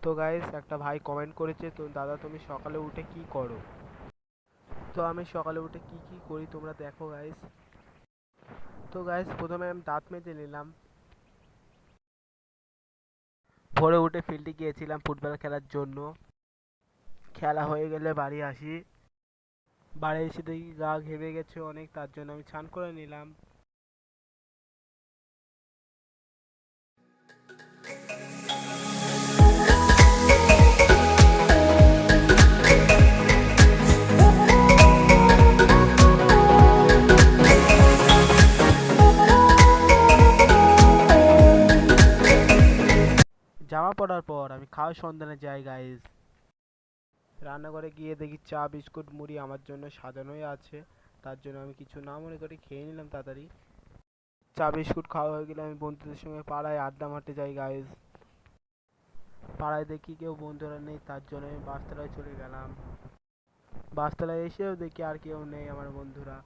তো গাইস একটা ভাই কমেন্ট করেছে, তো দাদা তুমি সকালে উঠে কি করো? তো আমি সকালে উঠে কি কি করি তোমরা দেখো গাইস। তো গাইস প্রথমে আমি দাঁত মেজে নিলাম। ভোরে উঠে ফিল্ডে গিয়েছিলাম ফুটবল খেলার জন্য। খেলা হয়ে গেলে বাড়ি আসি। বাড়ি এসে দেখি গা ঘেমে গেছে অনেক, তার জন্য আমি স্নান করে নিলাম। জামা পরার পর আমি খাওয়ার সন্ধানে যাই গাইস। রান্নাঘরে গিয়ে দেখি চা বিস্কুট মুড়ি আমার জন্য সাজানোই আছে, তার জন্য আমি কিছু না মনে করে খেয়ে নিলাম তাড়াতাড়ি। চা বিস্কুট খাওয়া হয়ে গেলে আমি বন্ধুদের সঙ্গে পাড়ায় আড্ডা মারতে যাই গাইস। পাড়ায় দেখি কেউ বন্ধুরা নেই, তার জন্য আমি বাসতলায় চলে গেলাম। বাসতলায় এসেও দেখি আর কেউ নেই আমার বন্ধুরা।